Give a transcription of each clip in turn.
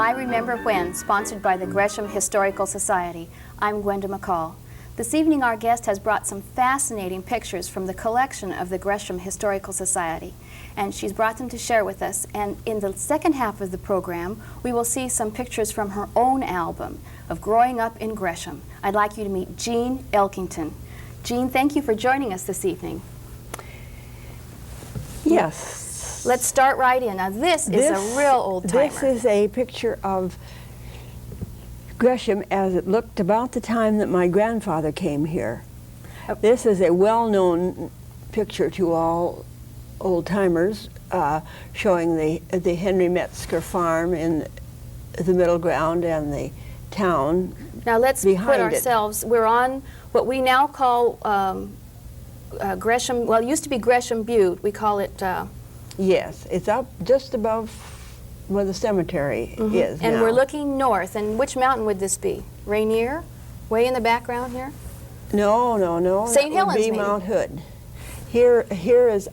I Remember When, sponsored by the Gresham Historical Society. I'm Gwenda McCall. This evening our guest has brought some fascinating pictures from the collection of the Gresham Historical Society, and she's brought them to share with us. And in the second half of the program, we will see some pictures from her own album of growing up in Gresham. I'd like you to meet Jean Elkington. Jean, thank you for joining us this evening. Yes. Let's start right in. Now this is a real old-timer. This is a picture of Gresham as it looked about the time that my grandfather came here. This is a well-known picture to all old-timers, showing the Henry Metzger farm in the middle ground and the town. Now let's put ourselves, we're on what we now call Gresham, well, it used to be Gresham Butte. We call it... Yes, it's up just above where the cemetery is And now. we're looking north, and which mountain would this be? Rainier? Way in the background here? No, no, no. St. Helens, would be maybe. Mount Hood. Here is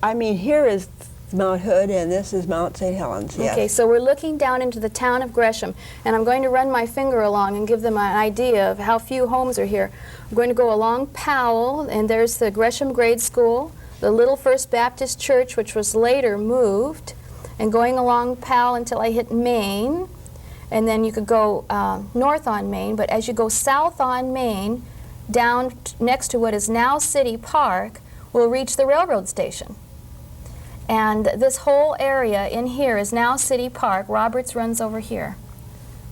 Mount Hood, and this is Mount St. Helens. Yes. Okay, so we're looking down into the town of Gresham, and I'm going to run my finger along and give them an idea of how few homes are here. I'm going to go along Powell, and there's the Gresham Grade School, the Little First Baptist Church, which was later moved, and going along Powell until I hit Main, and then you could go north on Main, but as you go south on Main, down next to what is now City Park, we'll reach the railroad station. And this whole area in here is now City Park. Roberts runs over here.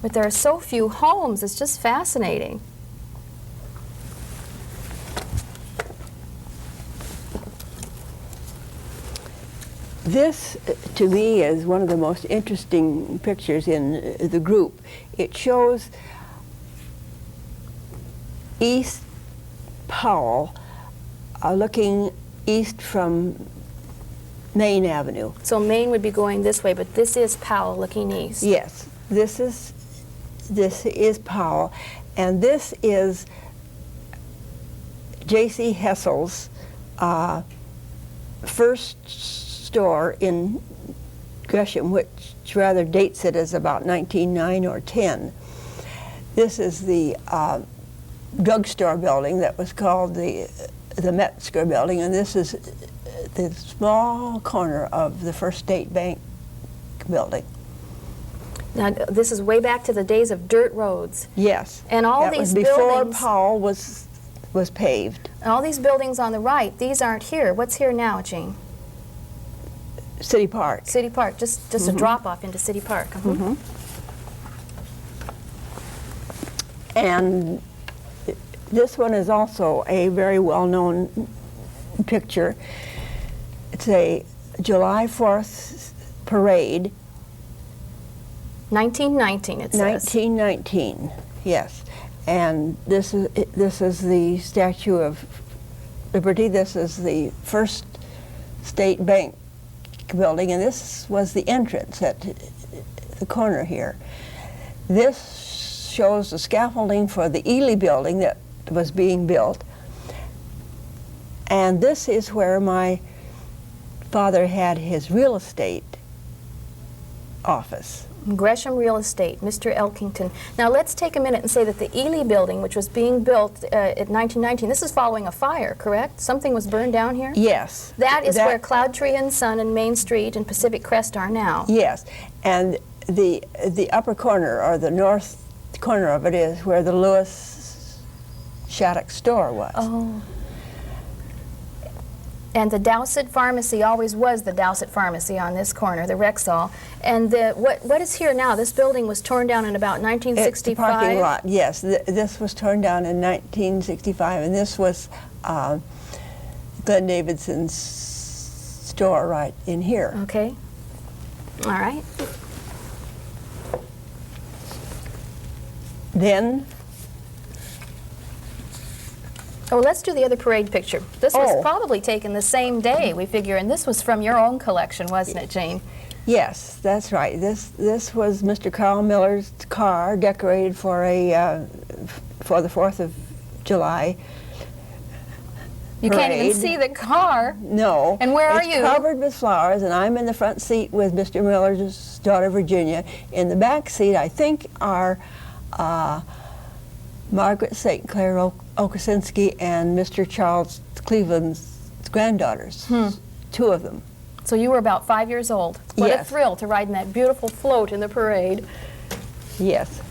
But there are so few homes, it's just fascinating. This, to me, is one of the most interesting pictures in the group. It shows East Powell looking east from Main Avenue. So Main would be going this way, but this is Powell looking east. Yes, this is Powell, and this is J.C. Hessel's first store in Gresham, which rather dates it as about 1909 or 10. This is the drugstore building that was called the Metzger building, and this is the small corner of the First State Bank building. Now this is way back to the days of dirt roads. Yes. And all that these was before buildings, Powell was paved. and all these buildings on the right, these aren't here. What's here now, Jean? City Park. City Park, just a drop off into City Park. And this one is also a very well-known picture. It's a July 4th parade. 1919, it says. 1919, yes. And this is the Statue of Liberty. This is the First State Bank building, and this was the entrance at the corner here. This shows the scaffolding for the Ely building that was being built, and this is where my father had his real estate office. Gresham Real Estate, Mr. Elkington. Now let's take a minute and say that the Ely building, which was being built at 1919, this is following a fire, correct? Something was burned down here? Yes. That is where Cloudtree and Son and Main Street and Pacific Crest are now. Yes, and the upper corner, or the north corner of it, is where the Lewis Shattuck store was. Oh. And the Dowsett Pharmacy always was the Dowsett Pharmacy on this corner, the Rexall. And what is here now? This building was torn down in about 1965? It's the parking lot, yes. This was torn down in 1965, and this was Glenn Davidson's store right in here. Okay. All right. Then... Oh, let's do the other parade picture. This was probably taken the same day, we figure, and this was from your own collection, wasn't it, Jane? Yes, that's right. This was Mr. Carl Miller's car, decorated for the 4th of July You can't even parade. see the car. No. And where are It's you? covered with flowers, and I'm in the front seat with Mr. Miller's daughter, Virginia. In the back seat, I think, are Margaret St. Clair Okasinski and Mr. Charles Cleveland's granddaughters, two of them. So you were about 5 years old. What a Yes. thrill to ride in that beautiful float in the parade. Yes.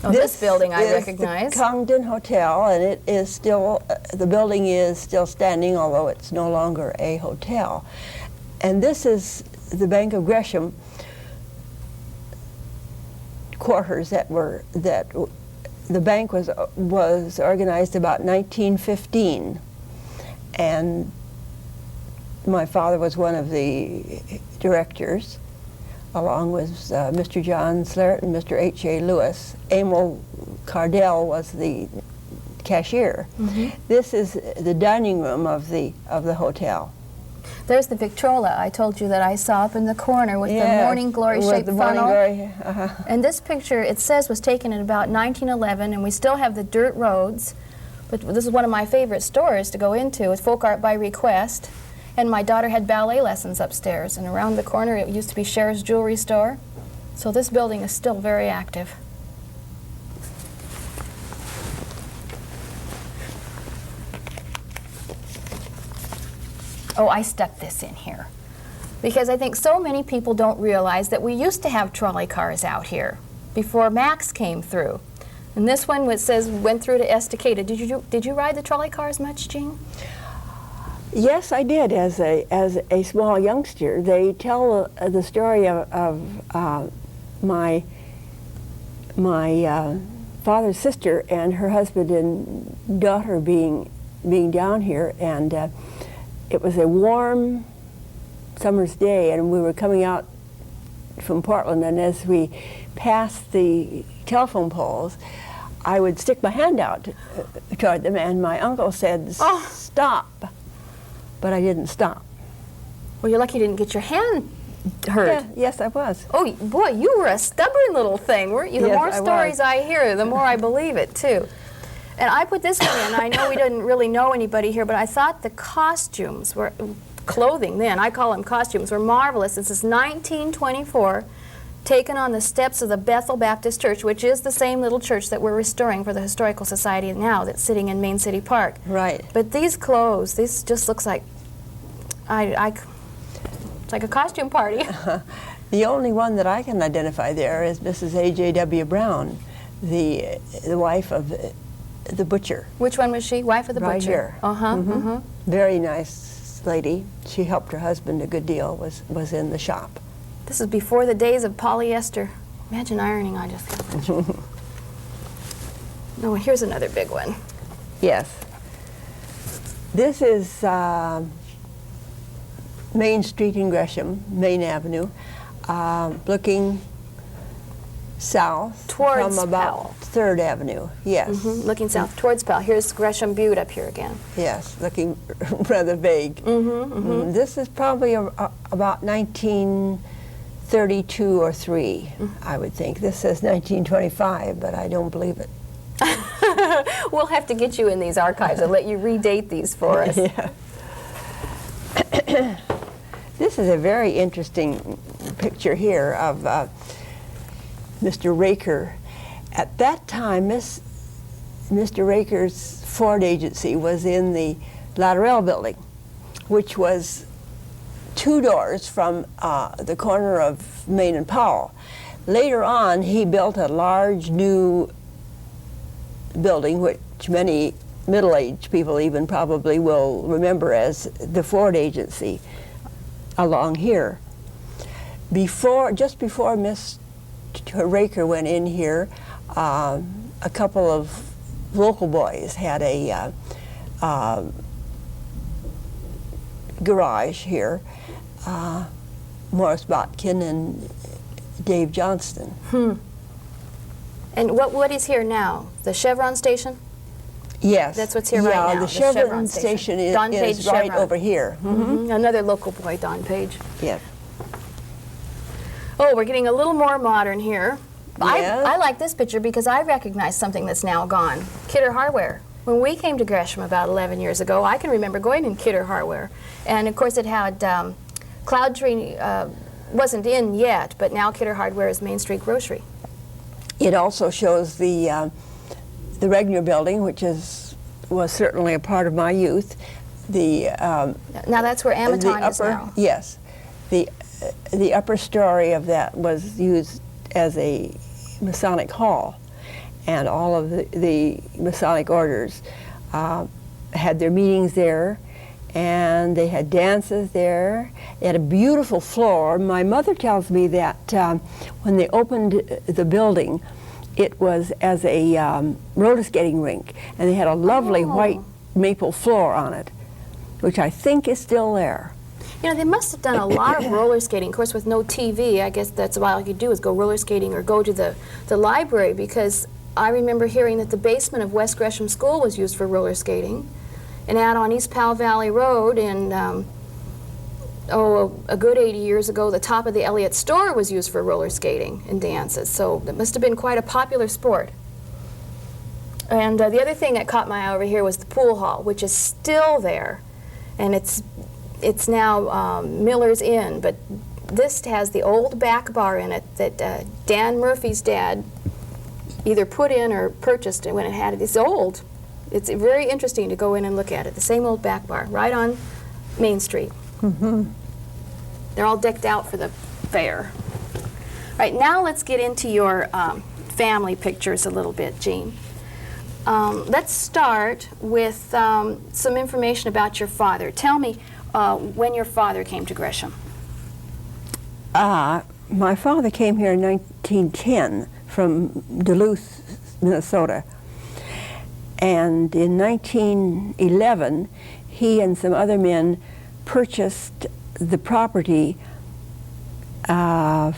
Oh, this building I is recognize. the Congdon Hotel, and it is still, the building is still standing, although it's no longer a hotel. And this is the Bank of Gresham quarters that the bank was organized about 1915, and my father was one of the directors, along with Mr. John Slarett and Mr. H.A. Lewis. Emil Cardell was the cashier. This is the dining room of the hotel. There's the Victrola I told you that I saw up in the corner with the morning glory with shaped the morning funnel. glory, And this picture, it says, was taken in about 1911, and we still have the dirt roads. But this is one of my favorite stores to go into. It's folk art by request. And my daughter had ballet lessons upstairs. And around the corner, it used to be Cher's Jewelry Store. So this building is still very active. Oh, I stuck this in here because I think so many people don't realize that we used to have trolley cars out here before Max came through. And this one, which says went through to Estacada. Did you ride the trolley cars much, Jean? Yes, I did. As a small youngster, they tell the story of my father's sister and her husband and daughter being down here, and it was a warm summer's day, and we were coming out from Portland, and as we passed the telephone poles, I would stick my hand out toward them, and my uncle said, "Stop." But I didn't stop. Well, you're lucky you didn't get your hand hurt. Yeah, yes, I was. Oh, boy, you were a stubborn little thing, weren't you? The Yes, more I stories was. I hear, the more I believe it, too. And I put this one in. I know we didn't really know anybody here, but I thought the costumes were, clothing then, I call them costumes, were marvelous. This is 1924, taken on the steps of the Bethel Baptist Church, which is the same little church that we're restoring for the Historical Society now that's sitting in Main City Park. Right. But these clothes, this just looks like, it's like a costume party. The only one that I can identify there is Mrs. A.J.W. Brown, the wife of the butcher. Which one was she? Wife of the Right butcher? here. Uh-huh, Very nice lady. She helped her husband a good deal, was in the shop. This is before the days of polyester. Imagine ironing, I just got No, here's another big one. Yes. This is Main Street in Gresham, Main Avenue, looking south Towards from about Powell. 3rd Avenue. Yes. Looking south towards Powell. Here's Gresham Butte up here again. Yes, looking rather vague. This is probably about 1932 or 3, I would think. This says 1925, but I don't believe it. We'll have to get you in these archives and let you redate these for us. Yeah. This is a very interesting picture here of Mr. Raker. At that time, Mr. Raker's Ford agency was in the Lateral building, which was 2 doors from the corner of Main and Powell. Later on, he built a large new building, which many middle-aged people even probably will remember as the Ford agency along here. Just before Mr. Raker went in here, a couple of local boys had a garage here, Morris Botkin and Dave Johnston. And what is here now? The Chevron station? Yes. That's what's here right now, Yeah, the the Chevron Chevron station. station Don is Page right Chevron. over here. Another local boy, Don Page. Yes. Oh, we're getting a little more modern here. Yes. I like this picture because I recognize something that's now gone. Kidder Hardware. When we came to Gresham about 11 years ago, I can remember going in Kidder Hardware. And of course it had, Cloud Tree wasn't in yet, but now Kidder Hardware is Main Street Grocery. It also shows the Regner building, which was certainly a part of my youth. Now that's where Amaton is now. Yes. The upper story of that was used as a Masonic hall, and all of the Masonic orders had their meetings there, and they had dances there. They had a beautiful floor. My mother tells me that when they opened the building, it was as a roller skating rink, and they had a lovely white maple floor on it, which I think is still there. You know, they must have done a lot of roller skating. Of course, with no TV, I guess that's all you could do is go roller skating or go to the library, because I remember hearing that the basement of West Gresham School was used for roller skating. And out on East Powell Valley Road in, a good 80 years ago, the top of the Elliott store was used for roller skating and dances. So it must have been quite a popular sport. And the other thing that caught my eye over here was the pool hall, which is still there. And it's now Miller's Inn, but this has the old back bar in it that Dan Murphy's dad either put in or purchased when it had it. It's old. It's very interesting to go in and look at it. The same old back bar, right on Main Street. Mm-hmm. They're all decked out for the fair. All right, now let's get into your family pictures a little bit, Jean. Let's start with some information about your father. Tell me when your father came to Gresham. My father came here in 1910 from Duluth, Minnesota. And in 1911, he and some other men purchased the property from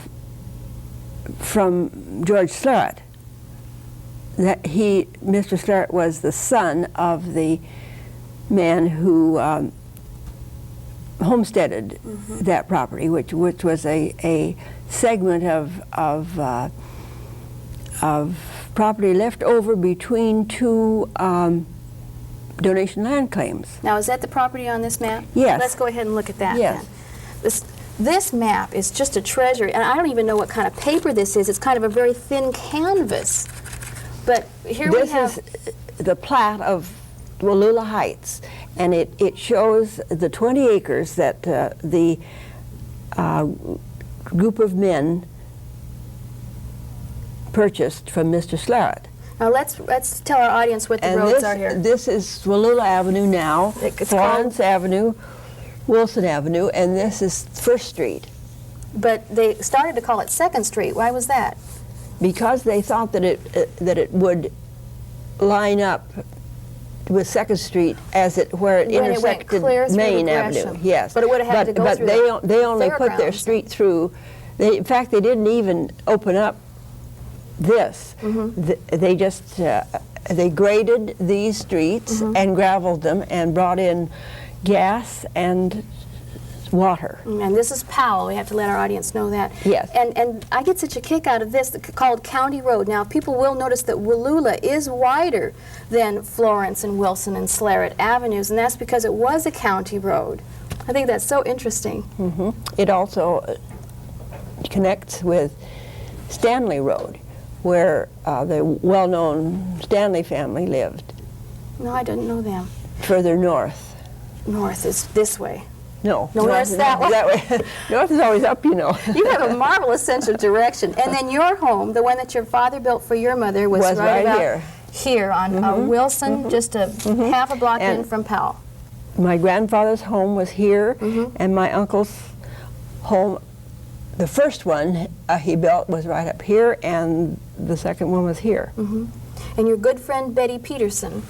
George Slarrett. Mr. Slarrett was the son of the man who homesteaded that property, which was a segment of property left over between two donation land claims. Now, is that the property on this map? Yes. Let's go ahead and look at that. Yes. Then. This map is just a treasure, and I don't even know what kind of paper this is. It's kind of a very thin canvas. But here we have... This is the plat of Wallula Heights, and it shows the 20 acres that the group of men purchased from Mr. Slarrett. Now let's tell our audience what the roads are here. This is Wallula Avenue now, Florence Avenue, Wilson Avenue, and this is First Street. But they started to call it Second Street. Why was that? Because they thought that it would line up with Second Street where it intersected Main Avenue. Yes, but it would have had to go through. But they only put their street through. In fact, they didn't even open up this. They just they graded these streets and gravelled them and brought in gas and water. And this is Powell. We have to let our audience know that. Yes. And I get such a kick out of this, called County Road. Now, people will notice that Wallula is wider than Florence and Wilson and Slarrett Avenues, and that's because it was a county road. I think that's so interesting. It also connects with Stanley Road, where the well-known Stanley family lived. No, I didn't know them. Further north. North is this way. No, north's that way. North is always up, you know. You have a marvelous sense of direction. And then your home, the one that your father built for your mother, was right about here on Wilson, just a half a block in from Powell. My grandfather's home was here, and my uncle's home, the first one he built was right up here, and the second one was here. And your good friend Betty Peterson,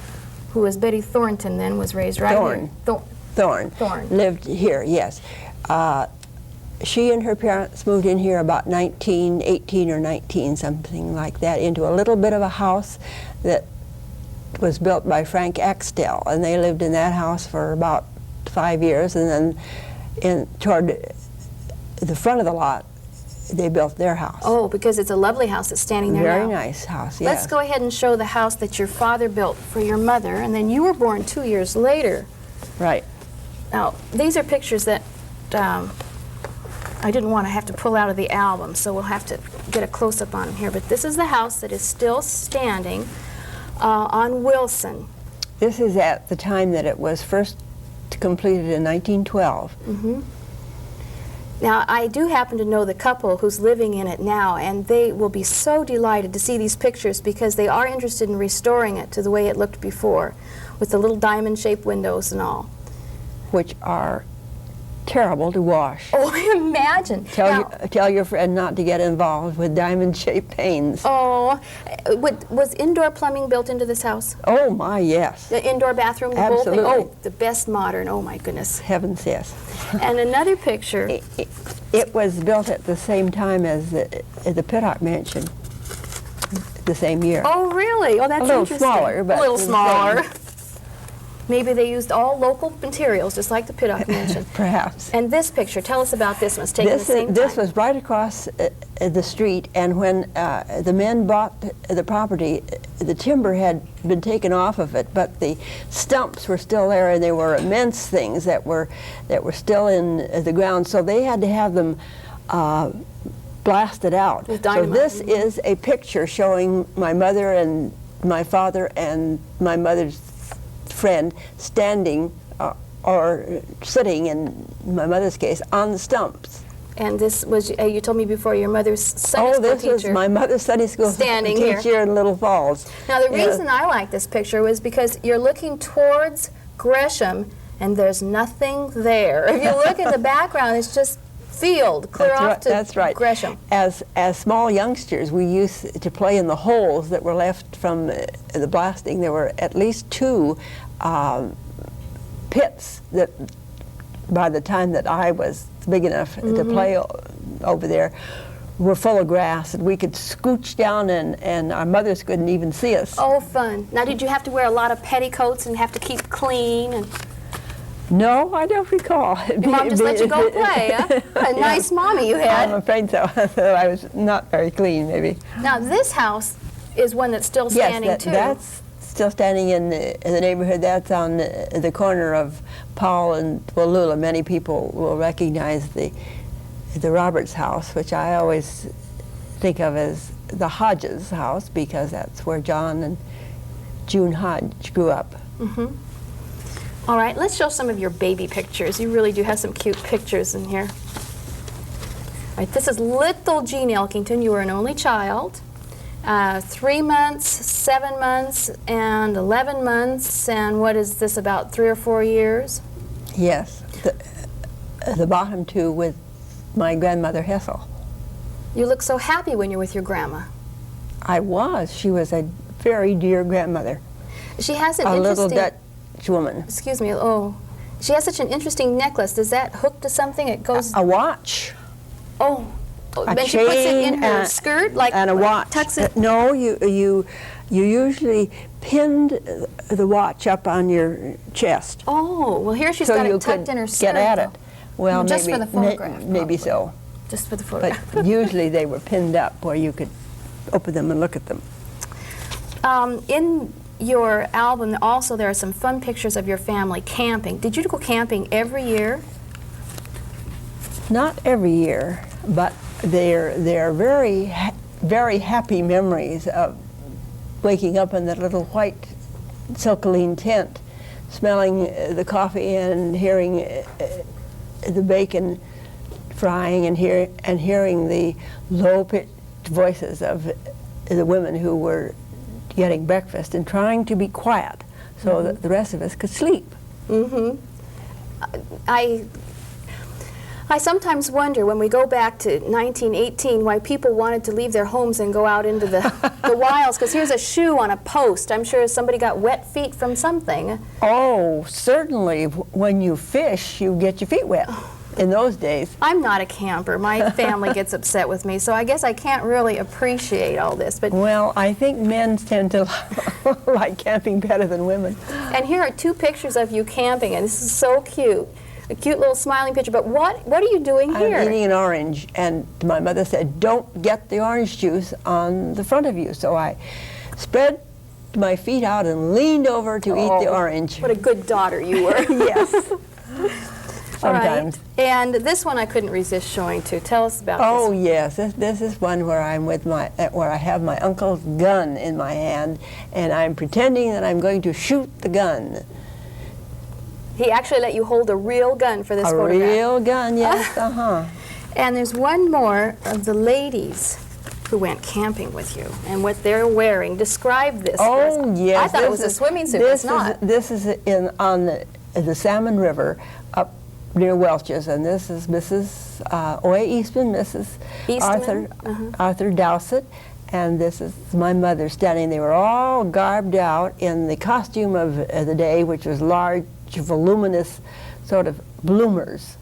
who was Betty Thornton then, was raised right here. Thorn. Lived here, yes. She and her parents moved in here about 1918 or 19, something like that, into a little bit of a house that was built by Frank Axtell, and they lived in that house for about 5 years, and then toward the front of the lot they built their house. Oh, because it's a lovely house that's standing there Very now. nice house, yes. Let's go ahead and show the house that your father built for your mother, and then you were born 2 years later. Right. Now, these are pictures that I didn't want to have to pull out of the album, so we'll have to get a close-up on them here. But this is the house that is still standing on Wilson. This is at the time that it was first completed in 1912. Mm-hmm. Now, I do happen to know the couple who's living in it now, and they will be so delighted to see these pictures because they are interested in restoring it to the way it looked before, with the little diamond-shaped windows and all. Which are terrible to wash. Oh, imagine. Tell your friend not to get involved with diamond-shaped panes. Oh, was indoor plumbing built into this house? Oh my, yes. The indoor bathroom, the Absolutely. whole thing? Oh, the best modern, oh my goodness. Heavens, yes. And another picture. It was built at the same time as the Pittock Mansion, the same year. Oh, really? Oh, that's a little interesting. smaller, but a little the smaller. same. Maybe they used all local materials, just like the Pittock Mansion. Perhaps. And this picture, tell us about this one. It's taken the same time. This was right across the street, and when the men bought the property, the timber had been taken off of it, but the stumps were still there, and they were immense things that were still in the ground, so they had to have them blasted out. With so dynamite. this is a picture showing my mother and my father and my mother's friend standing or sitting, in my mother's case, on the stumps. And this was, you told me before, your mother's Sunday school this teacher. was my mother's Sunday school Standing teacher here. in Little Falls. Now, the reason I like this picture was because you're looking towards Gresham, and there's nothing there. If you look in the background, it's just field, clear off to That's right. Gresham. As small youngsters, we used to play in the holes that were left from the blasting. There were at least 2 pits that, by the time that I was big enough to play over there, were full of grass, and we could scooch down, and our mothers couldn't even see us. Oh, fun. Now, did you have to wear a lot of petticoats and have to keep clean? And No, I don't recall. your mom just let you go play, huh? A nice mommy you had. I'm afraid so. I was not very clean, maybe. Now, this house is one that's still standing, too. That's still standing in the neighborhood. That's on the corner of Powell and Wallula. Many people will recognize the Roberts house, which I always think of as the Hodges house, because that's where John and June Hodge grew up. Mm-hmm. All right, let's show some of your baby pictures. You really do have some cute pictures in here. All right, this is little Jean Elkington. You were an only child. 3 months, 7 months, and 11 months, and what is this, about 3 or 4 years? Yes, the bottom 2 with my grandmother Hessel. You look so happy when you're with your grandma. I was. She was a very dear grandmother. She has an a interesting... little Dutch woman. Excuse me, oh. She has such an interesting necklace. Does that hook to something? It goes... A watch. Oh. A Then she puts it in chain her skirt, like and a watch. tucks it. No, you usually pinned the watch up on your chest. Oh, well here she's so got you it tucked could in her skirt. get at it. Well, just maybe, for the photograph. maybe so. Just for the photograph. But usually they were pinned up where you could open them and look at them. In your album, also there are some fun pictures of your family camping. Did you go camping every year? Not every year, but they're very, very happy memories of waking up in that little white silkoline tent, smelling the coffee and hearing the bacon frying, and hearing the low-pitched voices of the women who were getting breakfast and trying to be quiet so that the rest of us could sleep. Mm-hmm. I sometimes wonder, when we go back to 1918, why people wanted to leave their homes and go out into the wilds, because here's a shoe on a post. I'm sure somebody got wet feet from something. Oh, certainly. When you fish, you get your feet wet in those days. I'm not a camper. My family gets upset with me, so I guess I can't really appreciate all this. But well, I think men tend to like camping better than women. And here are 2 pictures of you camping, and this is so cute. A cute little smiling picture. But what are you doing here? I'm eating an orange, and my mother said, "Don't get the orange juice on the front of you." So I spread my feet out and leaned over to eat the orange. What a good daughter you were. Yes. All right. Sometimes. And this one I couldn't resist showing too. Tell us about Oh this. yes, this is one where I'm with where I have my uncle's gun in my hand, and I'm pretending that I'm going to shoot the gun. He actually let you hold a real gun for this photograph. A real gun, yes. And there's one more of the ladies who went camping with you and what they're wearing. Describe this for us. Oh yes. I thought it was a swimming suit. It's not. This is on the Salmon River up near Welch's, and this is Mrs. Oya Eastman, Mrs. Arthur Dowsett, and this is my mother standing. They were all garbed out in the costume of the day, which was large, voluminous sort of bloomers.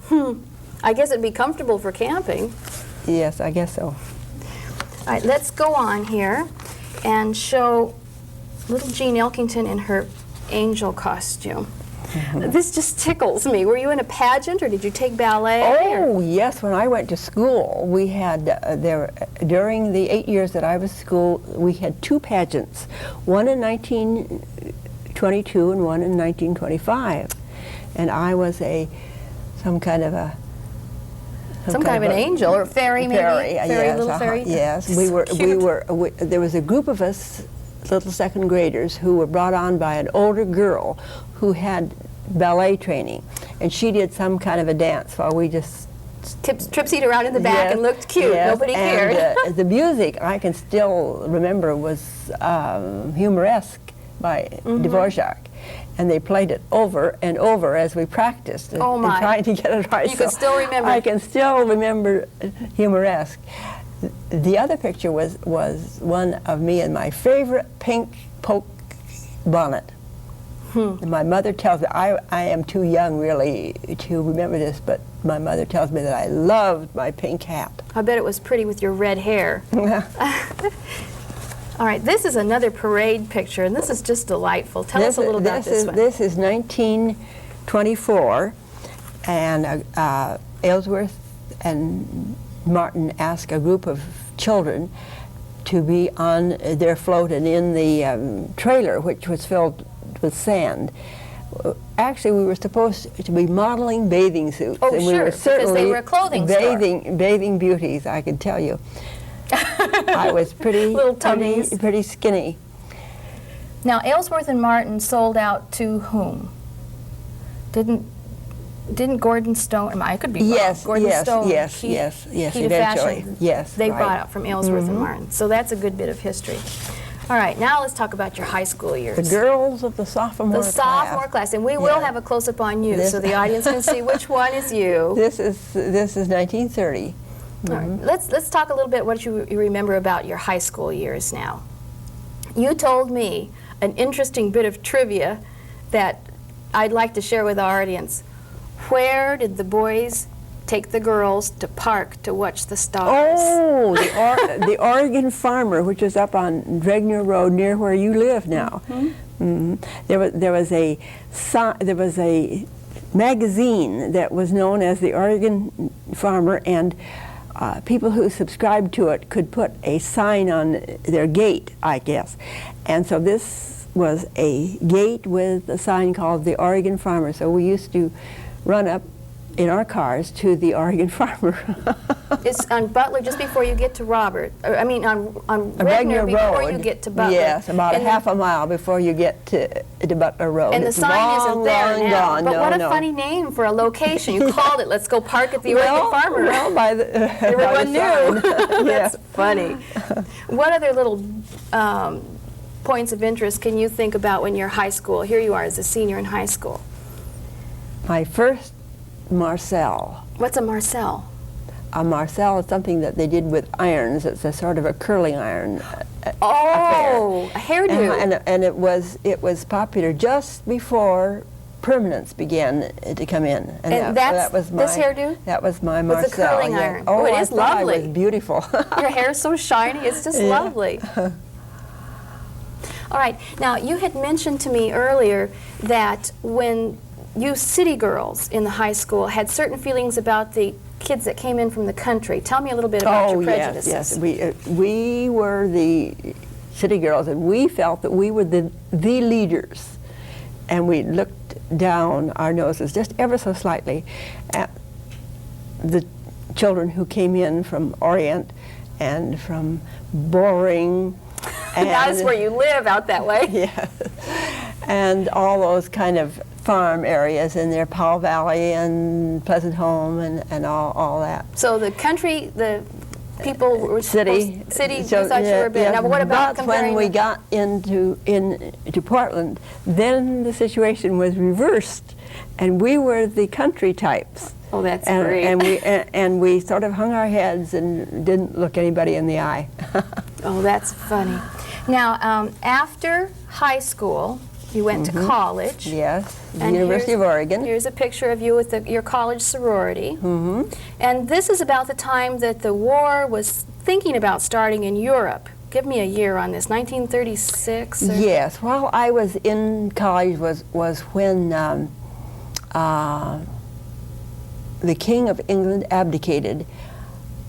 I guess it'd be comfortable for camping. Yes, I guess so. All right, let's go on here and show little Jean Elkington in her angel costume. This just tickles me. Were you in a pageant or did you take ballet? Oh, yes. When I went to school, we had, during the 8 years that I was at school, we had 2 pageants, one in 1922 and one in 1925. And I was some kind of an angel or fairy, maybe? Fairy, yes, little fairy? Yes, So there was a group of us, little second graders, who were brought on by an older girl who had ballet training, and she did some kind of a dance while we just tripsied around in the back and looked cute. Yes, Nobody cared. And the music I can still remember was Humoresque by Dvorak, and they played it over and over as we practiced and trying to get it right. You can still remember. I can still remember Humoresque. The other picture was one of me in my favorite pink poke bonnet. My mother tells me, I am too young really to remember this, but my mother tells me that I loved my pink hat. I bet it was pretty with your red hair. All right, this is another parade picture, and this is just delightful. Tell us a little about this one. This is 1924, and Ellsworth and Martin asked a group of children to be on their float and in the trailer, which was filled with sand. Actually, we were supposed to be modeling bathing suits. Oh, and sure, we were because they were a clothing store. Bathing beauties, I can tell you. I was pretty skinny. Now, Ellsworth and Martin sold out to whom? Didn't Gordon Stone? I could be wrong. Yes, Gordon Stone. yes. Heat of Eventually, Fashion, yes. They right. bought out from Ellsworth and Martin. So that's a good bit of history. All right, now let's talk about your high school years. The girls of the sophomore class. The sophomore class, and we will have a close-up on you, so the audience can see which one is you. This is 1930. All right, let's talk a little bit what you remember about your high school years now. You told me an interesting bit of trivia that I'd like to share with our audience. Where did the boys take the girls to park to watch the stars? Oh, the Oregon Farmer, which is up on Dregner Road near where you live now. There was a magazine that was known as the Oregon Farmer, and people who subscribed to it could put a sign on their gate, I guess. And so this was a gate with a sign called the Oregon Farmer. So we used to run up in our cars to the Oregon Farmer. It's on Butler just before you get to Robert. I mean, on Regner before you get to Butler. Yes, about a half a mile before you get to Butler Road. And the sign isn't there now. Gone. But no, what a no. funny name for a location. You called it, let's go park at the Oregon Farmer. Well, by the everyone knew. Yes. That's funny. What other little points of interest can you think about when you're high school? Here you are as a senior in high school. My first Marcel. What's a Marcel? A Marcel is something that they did with irons. It's a sort of a curling iron Oh, affair. A hairdo. And it was popular just before permanents began to come in. And that was my, this hairdo? That was my Marcel. With the curling iron. Oh, it is lovely. It was beautiful. Your hair's so shiny. It's just lovely. All right. Now, you had mentioned to me earlier that when you city girls in the high school had certain feelings about the kids that came in from the country. Tell me a little bit about your prejudices. Yes. We were the city girls, and we felt that we were the leaders, and we looked down our noses just ever so slightly at the children who came in from Orient and from boring. And that's where you live, out that way. Yeah, and all those kind of farm areas in there, Powell Valley and Pleasant Home and all that. So the country, the people were city, you thought you were bad. Now, what about but when we got into Portland, then the situation was reversed, and we were the country types. Oh, that's great. And we sort of hung our heads and didn't look anybody in the eye. Oh, that's funny. Now, after high school, you went to college. Yes, the University of Oregon. Here's a picture of you with your college sorority. And this is about the time that the war was thinking about starting in Europe. Give me a year on this, 1936? Or? Yes, while I was in college was when the King of England abdicated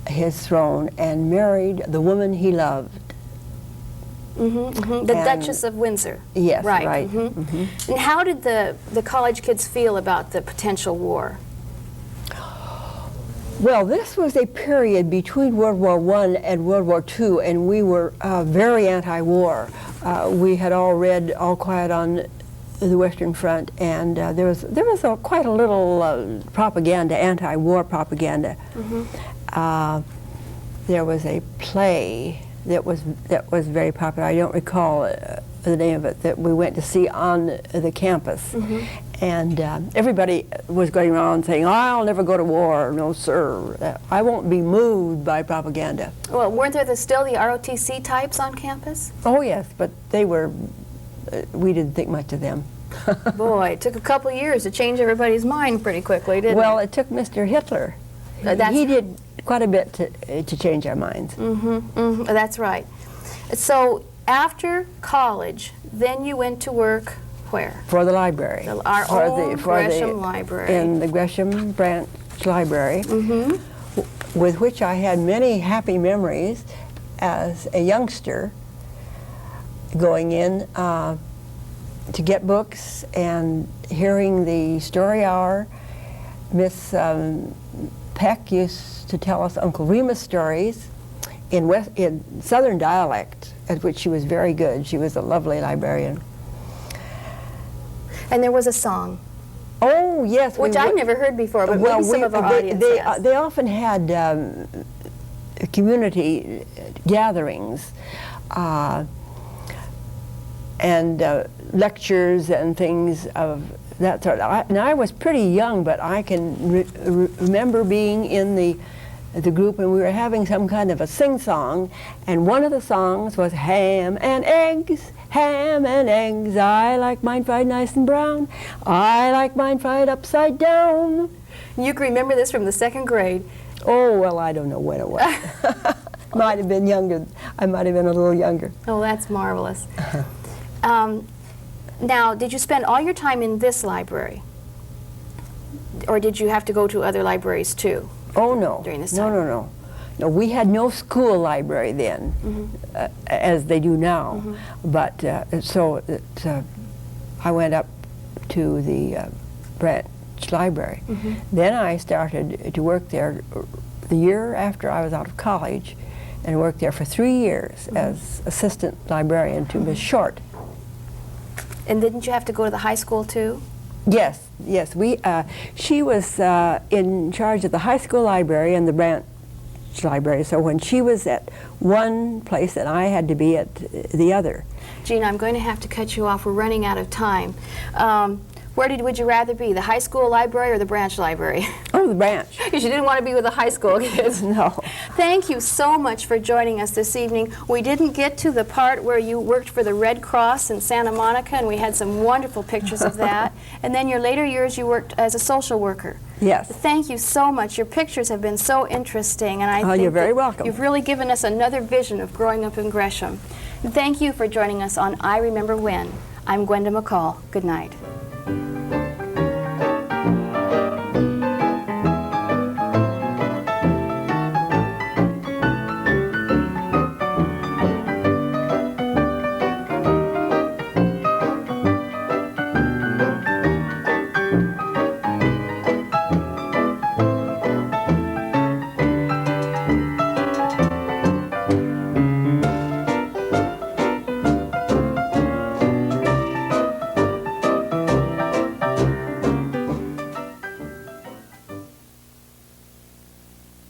his throne and married the woman he loved. The Duchess of Windsor. Yes, right. And how did the college kids feel about the potential war? Well, this was a period between World War I and World War II, and we were very anti-war. We had all read All Quiet on the Western Front, and there was quite a little propaganda, anti-war propaganda. There was a play that was very popular. I don't recall the name of it, that we went to see on the campus. And everybody was going around saying, "I'll never go to war, no sir. I won't be moved by propaganda." Well, weren't there still the ROTC types on campus? Oh yes, but they were, we didn't think much of them. Boy, it took a couple years to change everybody's mind pretty quickly, didn't it? Well, it took Mr. Hitler. He did quite a bit to change our minds. That's right. So after college, then you went to work where? For the library. Our own Gresham Library. In the Gresham Branch Library, with which I had many happy memories as a youngster, going in to get books and hearing the story hour. Miss Peck used to tell us Uncle Remus stories in Southern dialect, at which she was very good. She was a lovely librarian. And there was a song. Oh, yes. Which I've never heard before, but maybe some of our audience has. They often had community gatherings and lectures and things of that sort. Now, I was pretty young, but I can remember being in the group, and we were having some kind of a sing-song, and one of the songs was ham and eggs, I like mine fried nice and brown, I like mine fried upside down. You can remember this from the second grade. Oh, well, I don't know when it was. Might have been younger. I might have been a little younger. Oh, that's marvelous. Now, did you spend all your time in this library? Or did you have to go to other libraries too? Oh, no. During this time? No, we had no school library then, as they do now. But I went up to the Branch Library. Then I started to work there the year after I was out of college, and worked there for 3 years as assistant librarian to Miss Short. And didn't you have to go to the high school too? Yes. She was in charge of the high school library and the Branch Library, so when she was at one place, then I had to be at the other. Gina, I'm going to have to cut you off. We're running out of time. Would you rather be, the high school library or the Branch Library? Oh, the Branch. Because you didn't want to be with the high school kids. No. Thank you so much for joining us this evening. We didn't get to the part where you worked for the Red Cross in Santa Monica, and we had some wonderful pictures of that. And then your later years, you worked as a social worker. Yes. Thank you so much. Your pictures have been so interesting, and I think you're very welcome. You've really given us another vision of growing up in Gresham. Thank you for joining us on I Remember When. I'm Gwenda McCall. Good night.